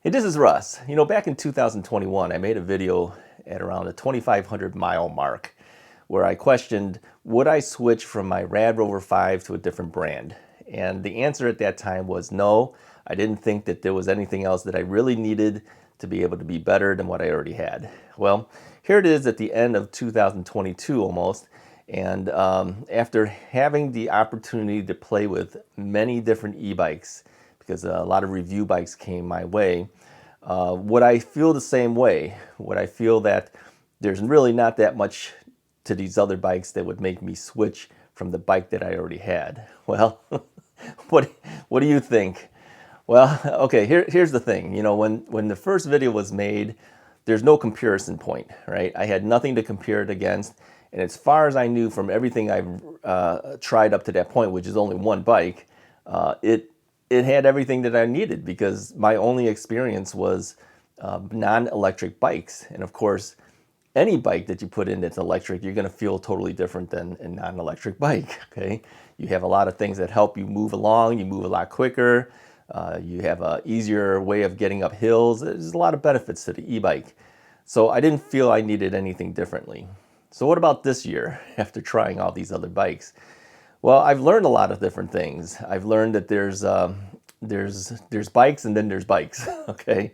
Hey, this is Russ. You know, back in 2021, I made a video at around the 2,500 mile mark where I questioned, would I switch from my Rad Rover 5 to a different brand? And the answer at that time was no. I didn't think that there was anything else that I really needed to be able to be better than what I already had. Well, here it is at the end of 2022 almost. And after having the opportunity to play with many different e-bikes, because a lot of review bikes came my way, would I feel the same way? Would I feel that there's really not that much to these other bikes that would make me switch from the bike that I already had? Well, what do you think? Well, okay, here's the thing. You know, when the first video was made, there's no comparison point, right? I had nothing to compare it against. And as far as I knew from everything I've tried up to that point, which is only one bike, it had everything that I needed because my only experience was non-electric bikes. And of course, any bike that you put in that's electric, you're going to feel totally different than a non-electric bike, okay? You have a lot of things that help you move along. You move a lot quicker. You have an easier way of getting up hills. There's a lot of benefits to the e-bike. So I didn't feel I needed anything differently. So what about this year after trying all these other bikes? Well, I've learned a lot of different things. I've learned that there's bikes and then there's bikes, okay?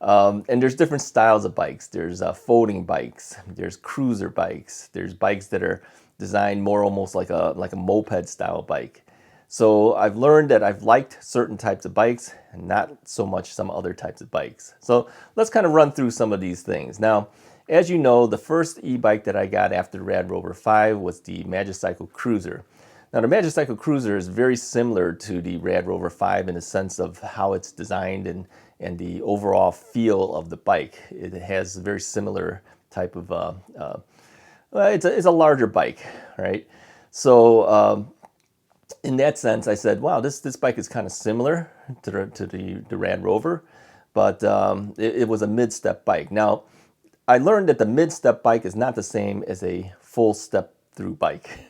And there's different styles of bikes. There's folding bikes. There's cruiser bikes. There's bikes that are designed more almost like a moped style bike. So I've learned that I've liked certain types of bikes and not so much some other types of bikes. So let's kind of run through some of these things. Now, as you know, the first e-bike that I got after the Rad Rover 5 was the Magicycle Cruiser. Now, the Magicycle Cruiser is very similar to the Rad Rover 5 in the sense of how it's designed and the overall feel of the bike. It has a very similar type of, it's a larger bike, right? So in that sense, I said, wow, this bike is kind of similar to the Rad Rover, but it was a mid-step bike. Now, I learned that the mid-step bike is not the same as a full step-through bike.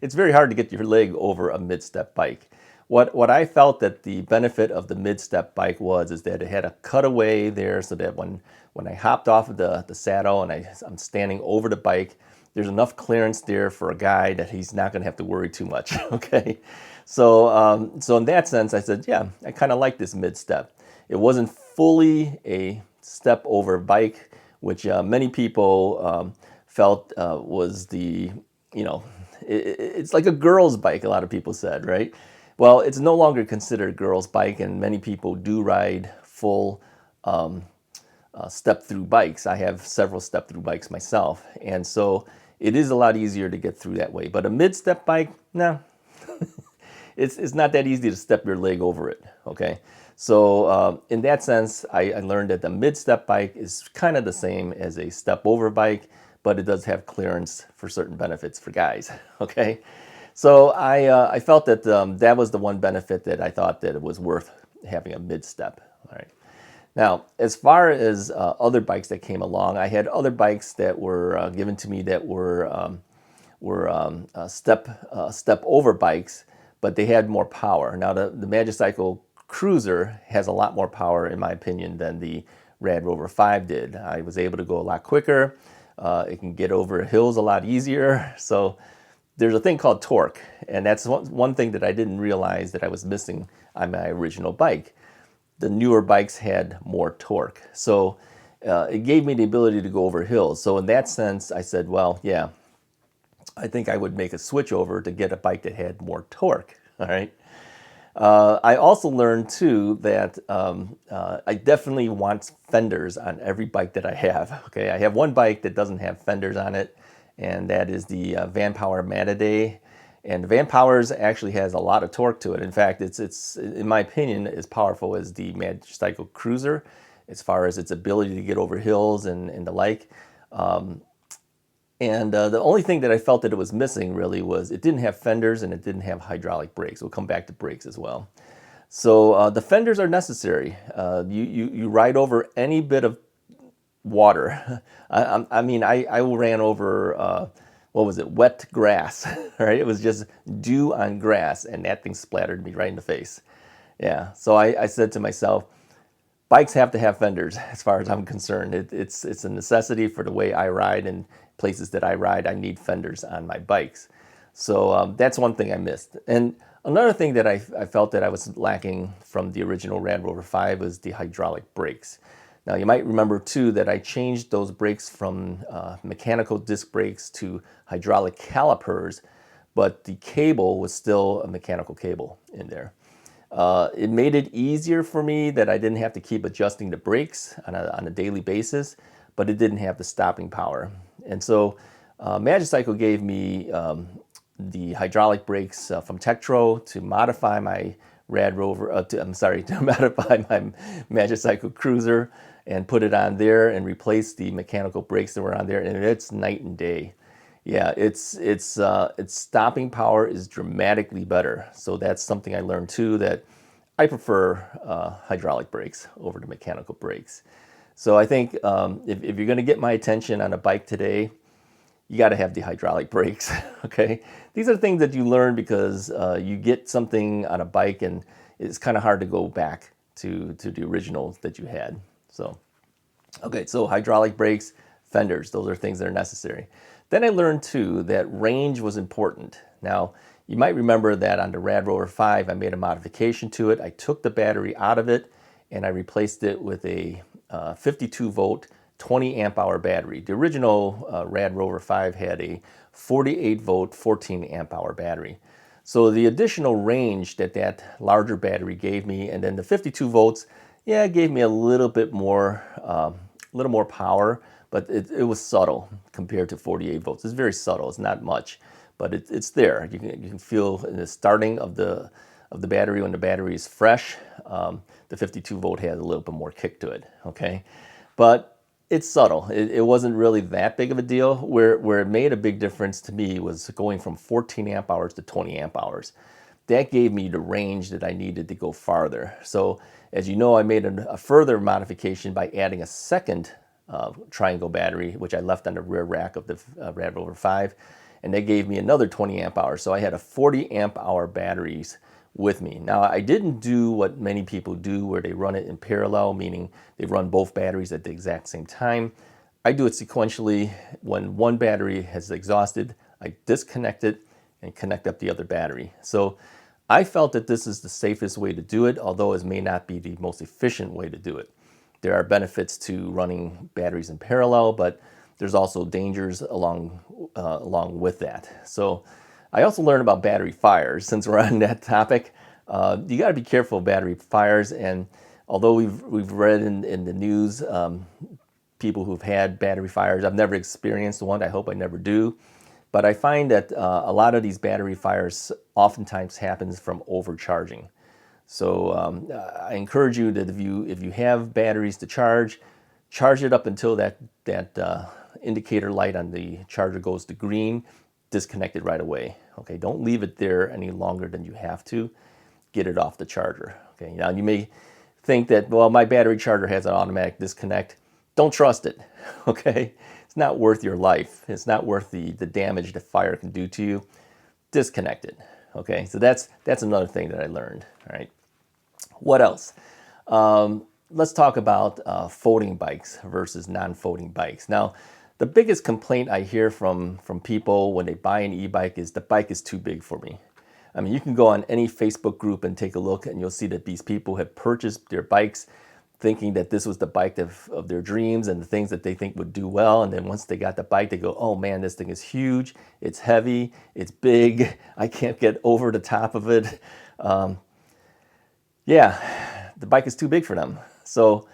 It's very hard to get your leg over a mid-step bike. What I felt that the benefit of the mid-step bike is that it had a cutaway there so that when I hopped off of the saddle and I'm standing over the bike, there's enough clearance there for a guy that he's not going to have to worry too much, okay? So in that sense, I said, yeah, I kind of like this mid-step. It wasn't fully a step-over bike, which many people felt was the, you know, it's like a girl's bike, a lot of people said, right? Well, it's no longer considered a girl's bike, and many people do ride full step-through bikes. I have several step-through bikes myself, and so it is a lot easier to get through that way. But a mid-step bike, no, it's not that easy to step your leg over it, okay? So in that sense, I learned that the mid-step bike is kind of the same as a step-over bike, but it does have clearance for certain benefits for guys, okay? So I felt that that was the one benefit that I thought that it was worth having a mid-step, all right? Now, as far as other bikes that came along, I had other bikes that were given to me that were step-over bikes, but they had more power. Now, the Magicycle Cruiser has a lot more power, in my opinion, than the Rad Rover 5 did. I was able to go a lot quicker. It can get over hills a lot easier. So there's a thing called torque, and that's one thing that I didn't realize that I was missing on my original bike. The newer bikes had more torque. So it gave me the ability to go over hills. So in that sense, I said, well, yeah, I think I would make a switch over to get a bike that had more torque, all right? I also learned too that I definitely want fenders on every bike that I have. Okay, I have one bike that doesn't have fenders on it, and that is the Vanpowers Magicycle. And Vanpowers actually has a lot of torque to it. In fact, it's in my opinion as powerful as the Magicycle Cruiser as far as its ability to get over hills and the like. And the only thing that I felt that it was missing really was it didn't have fenders and it didn't have hydraulic brakes. We'll come back to brakes as well. So the fenders are necessary. You ride over any bit of water. I mean, I ran over, what was it, wet grass, right? It was just dew on grass and that thing splattered me right in the face. Yeah, so I said to myself, bikes have to have fenders as far as I'm concerned. It's a necessity for the way I ride, and places that I ride, I need fenders on my bikes. So that's one thing I missed. And another thing that I felt that I was lacking from the original Rad Rover 5 was the hydraulic brakes. Now you might remember too that I changed those brakes from mechanical disc brakes to hydraulic calipers, but the cable was still a mechanical cable in there. It made it easier for me that I didn't have to keep adjusting the brakes on a daily basis, but it didn't have the stopping power. And so Magicycle gave me the hydraulic brakes from Tektro to modify my Rad Rover, to modify my Magicycle Cruiser and put it on there and replace the mechanical brakes that were on there, and it's night and day. Yeah, its stopping power is dramatically better. So that's something I learned too, that I prefer hydraulic brakes over the mechanical brakes. So I think if you're going to get my attention on a bike today, you got to have the hydraulic brakes. Okay, these are things that you learn because you get something on a bike and it's kind of hard to go back to the original that you had. So, okay, so hydraulic brakes, fenders, those are things that are necessary. Then I learned too that range was important. Now, you might remember that on the Rad Rover 5, I made a modification to it. I took the battery out of it and I replaced it with a 52 volt, 20 amp hour battery. The original Rad Rover 5 had a 48 volt, 14 amp hour battery. So the additional range that larger battery gave me, and then the 52 volts, yeah, it gave me a little bit more, power, but it was subtle compared to 48 volts. It's very subtle. It's not much, but it's there. You can feel in the starting of the battery, when the battery is fresh, the 52 volt has a little bit more kick to it. Okay, but it's subtle. It wasn't really that big of a deal. Where it made a big difference to me was going from 14 amp hours to 20 amp hours. That gave me the range that I needed to go farther. So as you know, I made a further modification by adding a second triangle battery, which I left on the rear rack of the Rad Rover 5, and they gave me another 20 amp hours. So I had a 40 amp hour batteries with me. Now, I didn't do what many people do where they run it in parallel, meaning they run both batteries at the exact same time. I do it sequentially. When one battery has exhausted, I disconnect it and connect up the other battery. So I felt that this is the safest way to do it, although it may not be the most efficient way to do it. There are benefits to running batteries in parallel, but there's also dangers along with that. So I also learned about battery fires. Since we're on that topic, you got to be careful of battery fires. And although we've read in the news people who've had battery fires, I've never experienced one. I hope I never do. But I find that a lot of these battery fires oftentimes happens from overcharging. So I encourage you that if you have batteries to charge it up until that indicator light on the charger goes to green. Disconnect it right away. Okay, don't leave it there any longer than you have to. Get it off the charger. Okay, now you may think that, well, my battery charger has an automatic disconnect. Don't trust it. Okay, it's not worth your life. It's not worth the damage the fire can do to you. Disconnect it. Okay, so that's another thing that I learned. All right, what else? Let's talk about folding bikes versus non-folding bikes. Now, the biggest complaint I hear from people when they buy an e-bike is the bike is too big for me. I mean, you can go on any Facebook group and take a look, and you'll see that these people have purchased their bikes thinking that this was the bike of their dreams and the things that they think would do well. And then once they got the bike, they go, oh man, this thing is huge, it's heavy, it's big, I can't get over the top of it. Yeah, the bike is too big for them. So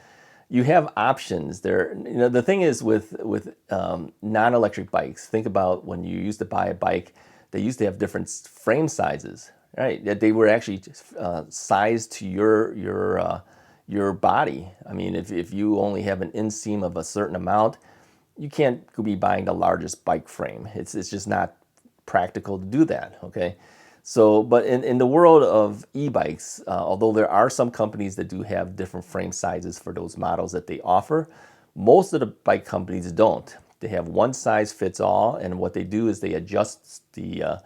you have options there. You know, the thing is with non-electric bikes, think about when you used to buy a bike, they used to have different frame sizes, right? That they were actually sized to your body. I mean, if you only have an inseam of a certain amount, you can't be buying the largest bike frame. It's just not practical to do that, okay? So, but in the world of e-bikes, although there are some companies that do have different frame sizes for those models that they offer, most of the bike companies don't. They have one size fits all, and what they do is they adjust the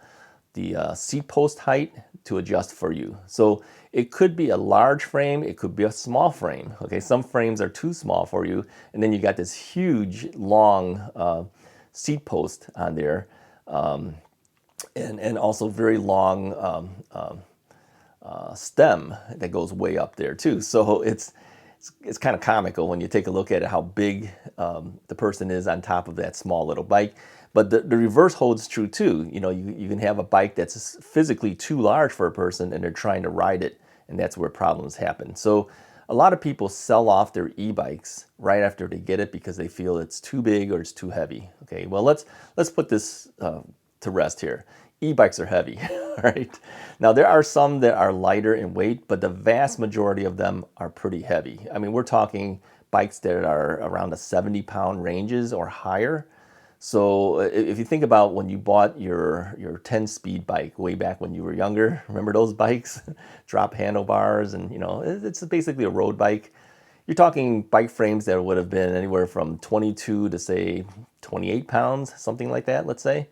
seat post height to adjust for you. So it could be a large frame, it could be a small frame. Okay, some frames are too small for you, and then you got this huge, long seat post on there, and also very long stem that goes way up there too. So it's kind of comical when you take a look at it, how big the person is on top of that small little bike. But the reverse holds true too. You know, you can have a bike that's physically too large for a person and they're trying to ride it, and that's where problems happen. So a lot of people sell off their e-bikes right after they get it because they feel it's too big or it's too heavy. Okay, well, let's put this to rest here. E-bikes are heavy, right? Now, there are some that are lighter in weight, but the vast majority of them are pretty heavy. I mean, we're talking bikes that are around the 70-pound ranges or higher. So if you think about when you bought your 10-speed bike way back when you were younger, remember those bikes? Drop handlebars, and you know, it's basically a road bike. You're talking bike frames that would have been anywhere from 22 to say 28 pounds, something like that, let's say.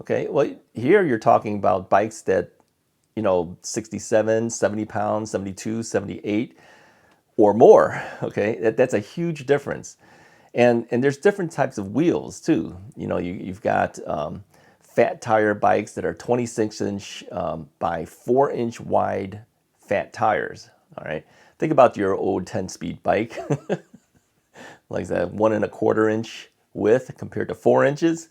Okay, well, here you're talking about bikes that, you know, 67, 70 pounds, 72, 78 or more. Okay, that's a huge difference. And there's different types of wheels too. You know, you've got fat tire bikes that are 26-inch by 4-inch wide fat tires. All right, think about your old 10-speed bike, like that 1.25-inch width compared to 4 inches.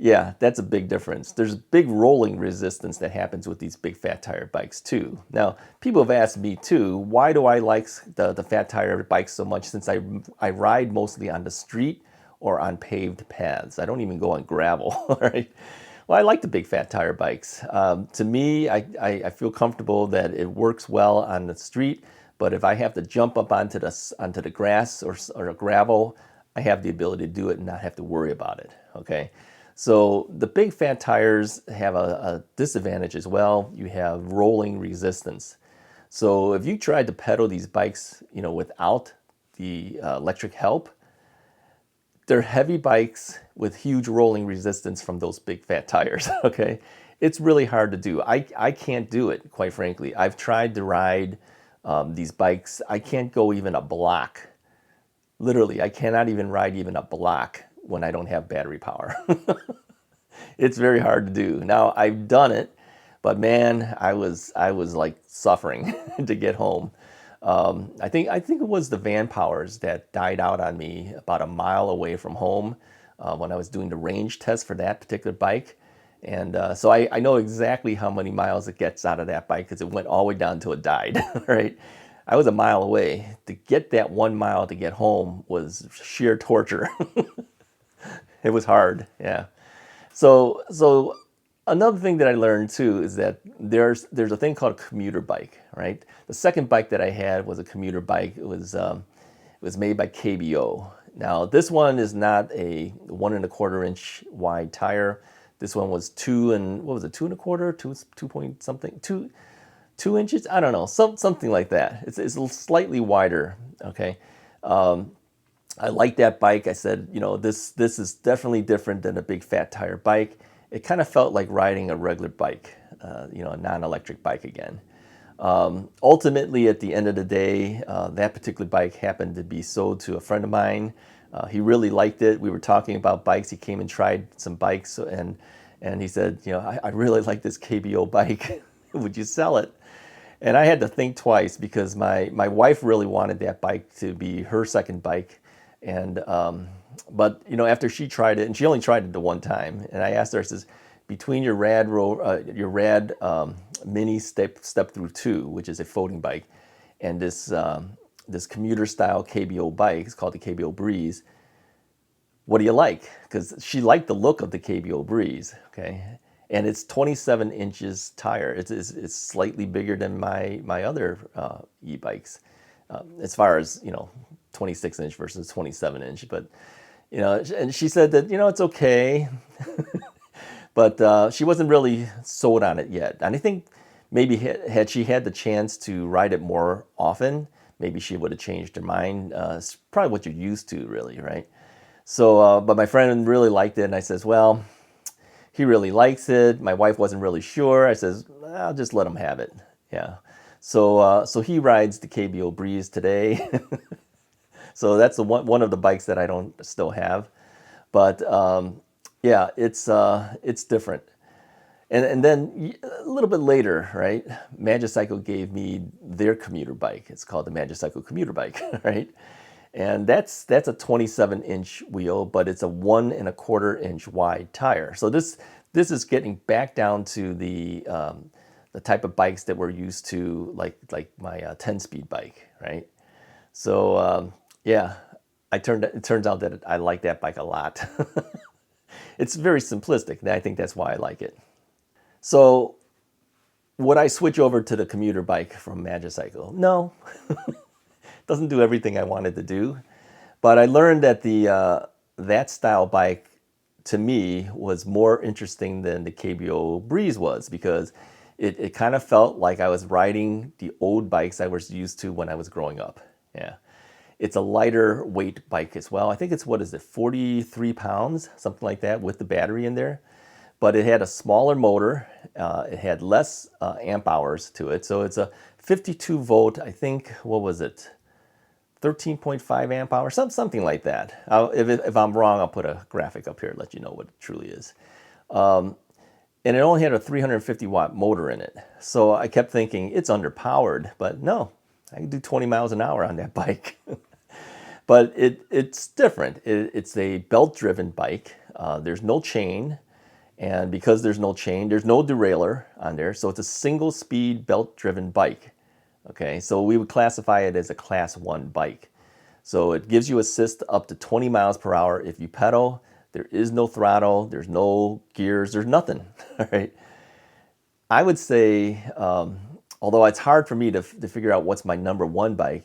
Yeah, that's a big difference. There's big rolling resistance that happens with these big fat tire bikes too. Now, people have asked me too, why do I like the fat tire bikes so much, since I ride mostly on the street or on paved paths. I don't even go on gravel, right? Well, I like the big fat tire bikes. To me, I feel comfortable that it works well on the street, but if I have to jump up onto the grass or gravel, I have the ability to do it and not have to worry about it, okay? So the big fat tires have a disadvantage as well. You have rolling resistance. So if you tried to pedal these bikes, you know, without the electric help, they're heavy bikes with huge rolling resistance from those big fat tires, okay? It's really hard to do. I can't do it, quite frankly. I've tried to ride these bikes. I can't go even a block. Literally, I cannot even ride even a block when I don't have battery power. It's very hard to do. Now, I've done it, but man, I was like suffering to get home. I think it was the Vanpowers that died out on me about a mile away from home when I was doing the range test for that particular bike. And so I know exactly how many miles it gets out of that bike because it went all the way down till it died, right? I was a mile away. To get that 1 mile to get home was sheer torture. It was hard, yeah. So another thing that I learned too is that there's a thing called a commuter bike, right? The second bike that I had was a commuter bike. It was made by KBO. Now this one is not a 1.25-inch wide tire. This one was 2 point something, 2 inches. I don't know, something like that. It's slightly wider. Okay. I like that bike. I said, you know, this is definitely different than a big fat tire bike. It kind of felt like riding a regular bike, you know, a non-electric bike again. Ultimately, at the end of the day, that particular bike happened to be sold to a friend of mine. He really liked it. We were talking about bikes. He came and tried some bikes, and he said, you know, I really like this KBO bike. Would you sell it? And I had to think twice because my wife really wanted that bike to be her second bike. And but you know, after she tried it, and she only tried it the one time, and I asked her, I says, between your Rad Rover, your Rad Mini Step Through 2, which is a folding bike, and this commuter style KBO bike, it's called the KBO Breeze. What do you like? Because she liked the look of the KBO Breeze, okay, and it's 27 inches tire. It's slightly bigger than my other e-bikes, as far as, you know, 26-inch versus 27-inch, but you know, and she said that, you know, it's okay, but she wasn't really sold on it yet. And I think maybe had she had the chance to ride it more often, maybe she would have changed her mind. It's probably what you're used to, really, right? So, but my friend really liked it, and I says, well, he really likes it. My wife wasn't really sure. I says, I'll just let him have it. Yeah. So he rides the KBO Breeze today. So that's one of the bikes that I don't still have. But yeah, it's different. And then a little bit later, right, Magicycle gave me their commuter bike. It's called the Magicycle Commuter Bike, right? And that's a 27-inch wheel, but it's a 1.25-inch wide tire. So this is getting back down to the type of bikes that we're used to, like my 10-speed bike, right? So yeah, it turns out that I like that bike a lot. It's very simplistic, and I think that's why I like it. So would I switch over to the commuter bike from Magicycle? No. Doesn't do everything I wanted to do. But I learned that that style bike, to me, was more interesting than the KBO Breeze was, because it kind of felt like I was riding the old bikes I was used to when I was growing up. Yeah. It's a lighter weight bike as well. I think it's, 43 pounds, something like that, with the battery in there. But it had a smaller motor. It had less amp hours to it. So it's a 52 volt, I think, 13.5 amp hours, something like that. If I'm wrong, I'll put a graphic up here to let you know what it truly is. And it only had a 350 watt motor in it. So I kept thinking it's underpowered, but no, I can do 20 miles an hour on that bike. But it's different. It's a belt-driven bike. There's no chain. And because there's no chain, there's no derailleur on there. So it's a single-speed belt-driven bike. Okay, so we would classify it as a class 1 bike. So it gives you assist up to 20 miles per hour if you pedal. There is no throttle, there's no gears, there's nothing. All right. I would say, although it's hard for me to figure out what's my number 1 bike,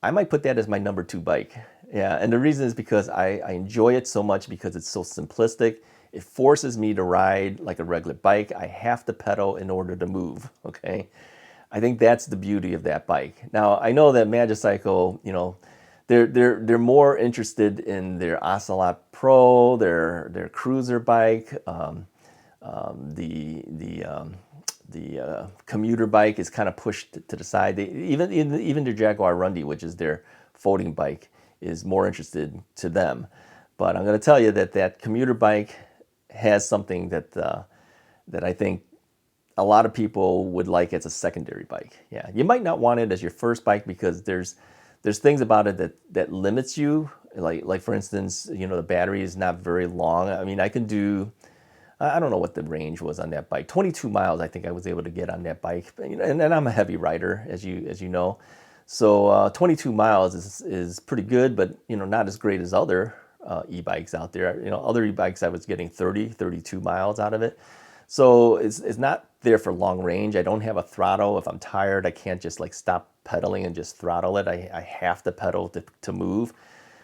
I might put that as my number 2 bike. Yeah, and the reason is because I enjoy it so much, because it's so simplistic. It forces me to ride like a regular bike. I have to pedal in order to move, okay? I think that's the beauty of that bike. Now, I know that Magicycle, they're more interested in their Ocelot Pro, their cruiser bike. The commuter bike is kind of pushed to the side. Even their Jaguar Rundy, which is their folding bike, is more interested to them. But I'm going to tell you that commuter bike has something that I think a lot of people would like as a secondary bike. Yeah, you might not want it as your first bike, because there's things about it that limits you. Like for instance, the battery is not very long. I mean, I can do, I don't know what the range was on that bike. 22 miles, I think I was able to get on that bike. And I'm a heavy rider, as you know. So 22 miles is pretty good, but not as great as other e-bikes out there. Other e-bikes I was getting 30, 32 miles out of it. So it's not there for long range. I don't have a throttle. If I'm tired, I can't just stop pedaling and just throttle it. I have to pedal to move.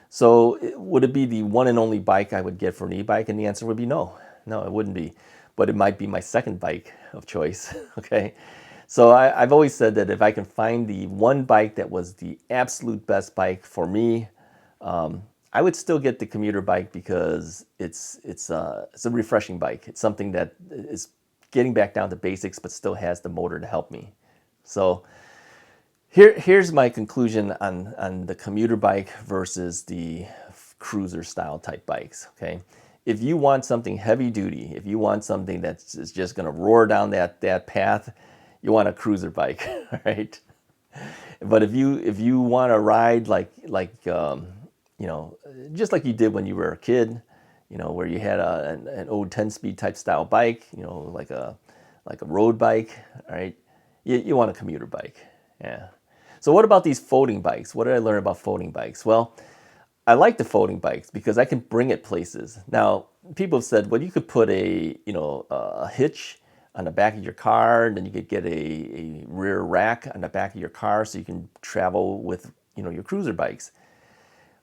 So would it be the one and only bike I would get for an e-bike? And the answer would be no. No, it wouldn't be. But it might be my second bike of choice, okay? So I've always said that if I can find the one bike that was the absolute best bike for me, I would still get the commuter bike, because it's a refreshing bike. It's something that is getting back down to basics, but still has the motor to help me. So here's my conclusion on the commuter bike versus the cruiser style type bikes. Okay, if you want something heavy duty, if you want something that's just going to roar down that path, you want a cruiser bike, right? But if you want to ride just like you did when you were a kid, where you had an old 10-speed type style bike, like a road bike, all right? You want a commuter bike, yeah. So what about these folding bikes? What did I learn about folding bikes? Well, I like the folding bikes because I can bring it places. Now, people have said, well, you could put a hitch on the back of your car, and then you could get a rear rack on the back of your car so you can travel with your cruiser bikes.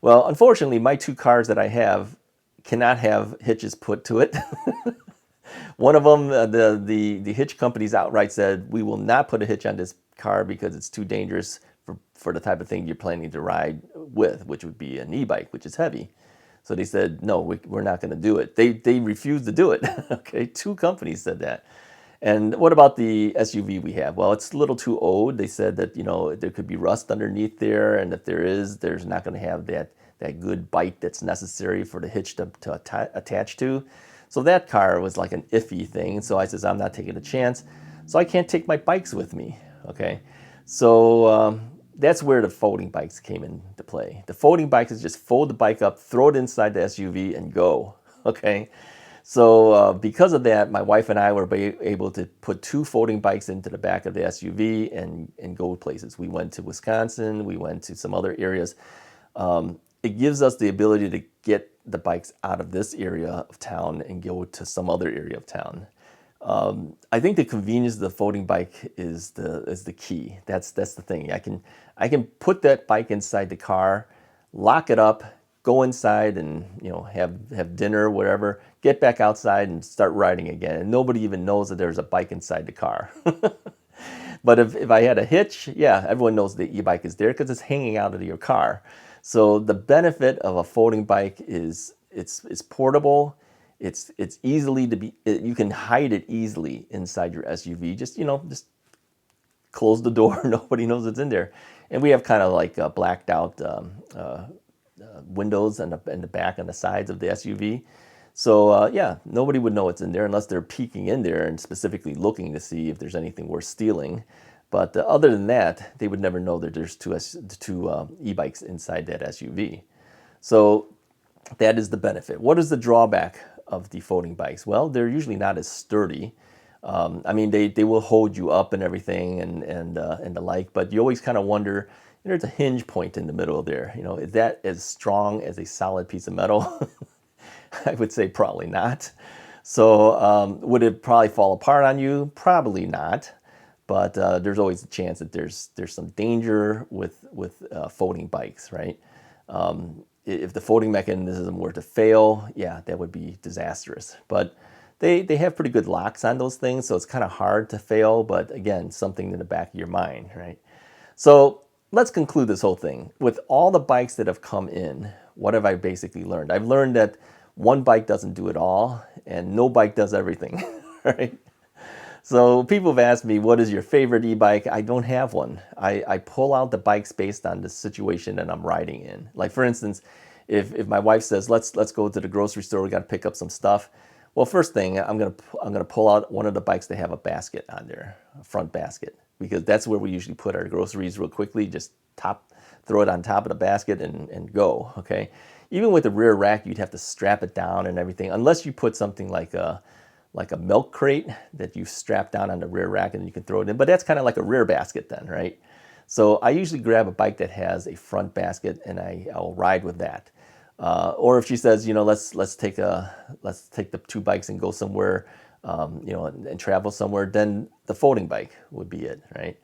Well, unfortunately, my 2 cars that I have cannot have hitches put to it. One of them, the hitch companies outright said, we will not put a hitch on this car because it's too dangerous for the type of thing you're planning to ride with, which would be an e-bike, which is heavy. So they said, no, we're not going to do it. They refused to do it. Okay, 2 companies said that. And what about the SUV we have? Well, it's a little too old. They said that, there could be rust underneath there, and if there is, there's not going to have that good bite that's necessary for the hitch to attach to. So that car was like an iffy thing. So I says, I'm not taking a chance. So I can't take my bikes with me. Okay, so that's where the folding bikes came into play. The folding bikes is just fold the bike up, throw it inside the SUV, and go. Okay. So because of that, my wife and I were able to put 2 folding bikes into the back of the SUV and go places. We went to Wisconsin. We went to some other areas. It gives us the ability to get the bikes out of this area of town and go to some other area of town. I think the convenience of the folding bike is the key. That's the thing. I can put that bike inside the car, lock it up, go inside and have dinner or whatever, get back outside and start riding again. And nobody even knows that there's a bike inside the car. But if I had a hitch, yeah, everyone knows the e-bike is there because it's hanging out of your car. So the benefit of a folding bike is it's portable. It's easily you can hide it easily inside your SUV. Just close the door. Nobody knows it's in there. And we have kind of like blacked out windows in the back and the sides of the SUV. So yeah, nobody would know it's in there unless they're peeking in there and specifically looking to see if there's anything worth stealing. But other than that, they would never know that there's two e-bikes inside that SUV. So that is the benefit. What is the drawback of the folding bikes? Well, they're usually not as sturdy. I mean, they will hold you up and everything and the like, but you always kind of wonder, there's a hinge point in the middle there. Is that as strong as a solid piece of metal? I would say probably not. So would it probably fall apart on you? Probably not. But there's always a chance that there's some danger with folding bikes, right? If the folding mechanism were to fail, yeah, that would be disastrous. But they have pretty good locks on those things, so it's kind of hard to fail. But again, something in the back of your mind, right? So let's conclude this whole thing. With all the bikes that have come in, what have I basically learned? I've learned that one bike doesn't do it all, and no bike does everything, right? So people have asked me, what is your favorite e-bike? I don't have one. I pull out the bikes based on the situation that I'm riding in. Like for instance, if my wife says, let's go to the grocery store, we got to pick up some stuff. Well, first thing, I'm gonna pull out one of the bikes that have a basket on there, a front basket, because that's where we usually put our groceries real quickly. Just throw it on top of the basket and go. Okay. Even with the rear rack, you'd have to strap it down and everything, unless you put something like a milk crate that you strap down on the rear rack and you can throw it in. But that's kind of like a rear basket then, right? So I usually grab a bike that has a front basket and I'll ride with that. Or if she says, let's take the 2 bikes and go somewhere, and travel somewhere, then the folding bike would be it, right?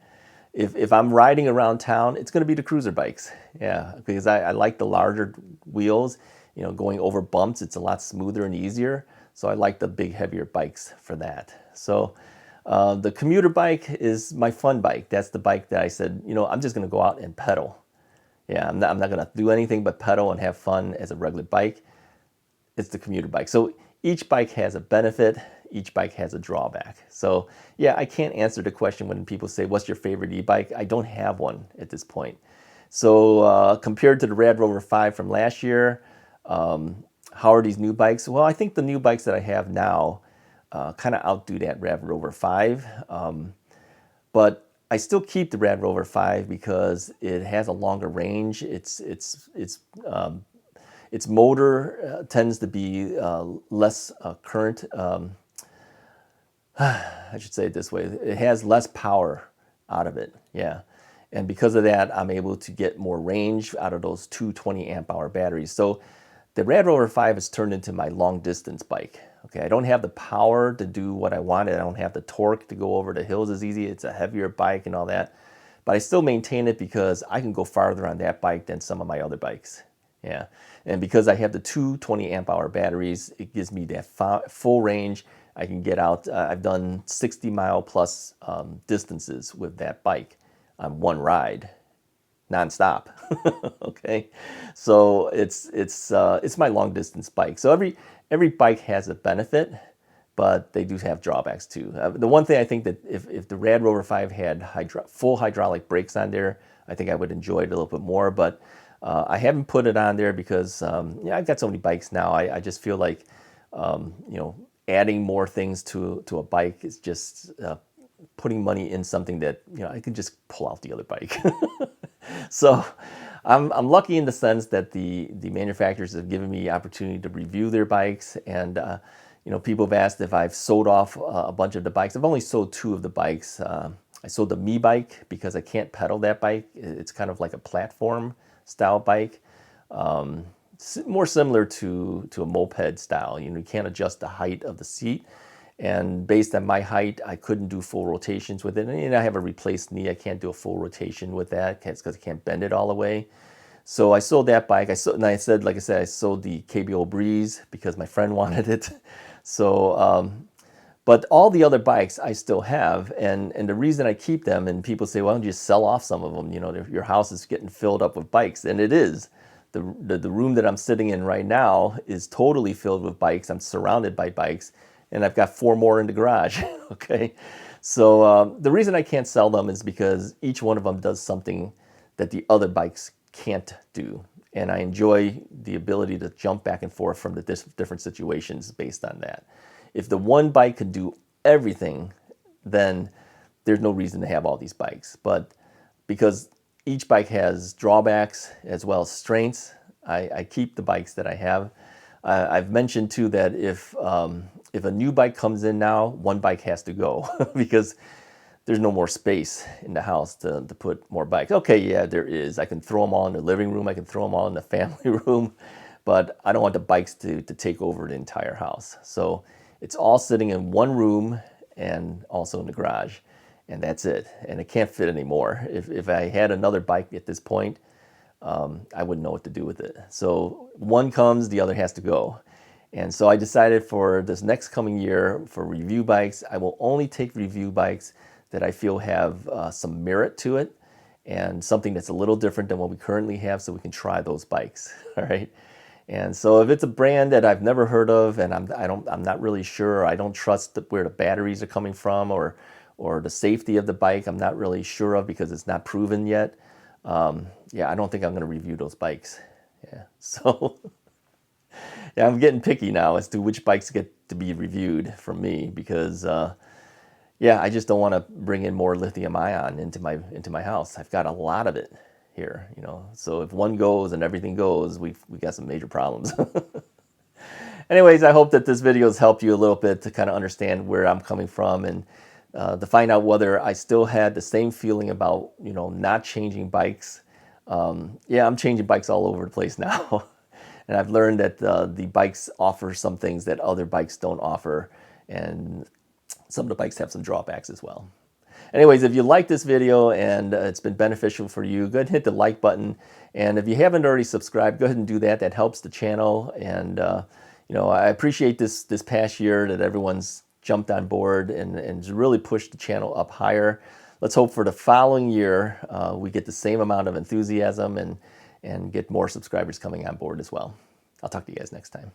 If I'm riding around town, it's going to be the cruiser bikes, yeah, because I like the larger wheels. Going over bumps, it's a lot smoother and easier. So I like the big, heavier bikes for that. So the Commuter bike is my fun bike. That's the bike that I said, I'm just going to go out and pedal. Yeah, I'm not going to do anything but pedal and have fun as a regular bike. It's the Commuter bike. So each bike has a benefit. Each bike has a drawback. So yeah, I can't answer the question when people say, what's your favorite e-bike? I don't have one at this point. So compared to the Rad Rover 5 from last year, how are these new bikes? Well, I think the new bikes that I have now kind of outdo that Rad Rover 5. But I still keep the Rad Rover 5 because it has a longer range. Its motor tends to be less current. I should say it this way. It has less power out of it. Yeah. And because of that, I'm able to get more range out of those 2 20 amp hour batteries. So the Rad Rover 5 has turned into my long distance bike. Okay, I don't have the power to do what I wanted. I don't have the torque to go over the hills as easy. It's a heavier bike and all that. But I still maintain it because I can go farther on that bike than some of my other bikes. Yeah, and because I have the 2 20 amp hour batteries, it gives me that full range. I can get out. I've done 60 mile plus distances with that bike on one ride. nonstop. Okay, so it's my long distance bike. So every bike has a benefit, but they do have drawbacks too. The one thing I think that if the Rad Rover 5 had full hydraulic brakes on there, I think I would enjoy it a little bit more. But I haven't put it on there because yeah, I've got so many bikes now. I just feel like you know, adding more things to a bike is just putting money in something that, you know, I could just pull out the other bike. So I'm lucky in the sense that the manufacturers have given me opportunity to review their bikes, and you know, people have asked if I've sold off a bunch of the bikes. I've only sold 2 of the bikes. I sold the Me bike because I can't pedal that bike. It's kind of like a platform style bike, more similar to a moped style. You know, you can't adjust the height of the seat. And based on my height, I couldn't do full rotations with it. And I have a replaced knee. I can't do a full rotation with that because I can't bend it all the way. So I sold that bike. Like I said, I sold the KBO Breeze because my friend wanted it. So, but all the other bikes I still have. And the reason I keep them, and people say, well, why don't you sell off some of them? You know, your house is getting filled up with bikes. And it is. The room that I'm sitting in right now is totally filled with bikes. I'm surrounded by bikes. And I've got 4 more in the garage. Okay, so the reason I can't sell them is because each one of them does something that the other bikes can't do, and I enjoy the ability to jump back and forth from the different situations based on that. If the one bike could do everything, then there's no reason to have all these bikes. But because each bike has drawbacks as well as strengths, I keep the bikes that I have. I've mentioned too that if a new bike comes in now, one bike has to go because there's no more space in the house to put more bikes. Okay, yeah, there is. I can throw them all in the living room. I can throw them all in the family room, but I don't want the bikes to take over the entire house. So it's all sitting in one room and also in the garage, and that's it. And it can't fit anymore. If I had another bike at this point, I wouldn't know what to do with it. So one comes, the other has to go. And so I decided for this next coming year for review bikes, I will only take review bikes that I feel have some merit to it and something that's a little different than what we currently have, so we can try those bikes. All right. And so if it's a brand that I've never heard of and I'm not really sure, I don't trust where the batteries are coming from or the safety of the bike, I'm not really sure of because it's not proven yet. Yeah, I don't think I'm going to review those bikes. Yeah, so yeah, I'm getting picky now as to which bikes get to be reviewed from me because yeah, I just don't want to bring in more lithium ion into my house. I've got a lot of it here, you know. So if one goes and everything goes, we got some major problems. Anyways, I hope that this video has helped you a little bit to kind of understand where I'm coming from and to find out whether I still had the same feeling about, you know, not changing bikes. Yeah, I'm changing bikes all over the place now. And I've learned that the bikes offer some things that other bikes don't offer. And some of the bikes have some drawbacks as well. Anyways, if you like this video and it's been beneficial for you, go ahead and hit the like button. And if you haven't already subscribed, go ahead and do that. That helps the channel. And, you know, I appreciate this past year that everyone's jumped on board and really pushed the channel up higher. Let's hope for the following year we get the same amount of enthusiasm and get more subscribers coming on board as well. I'll talk to you guys next time.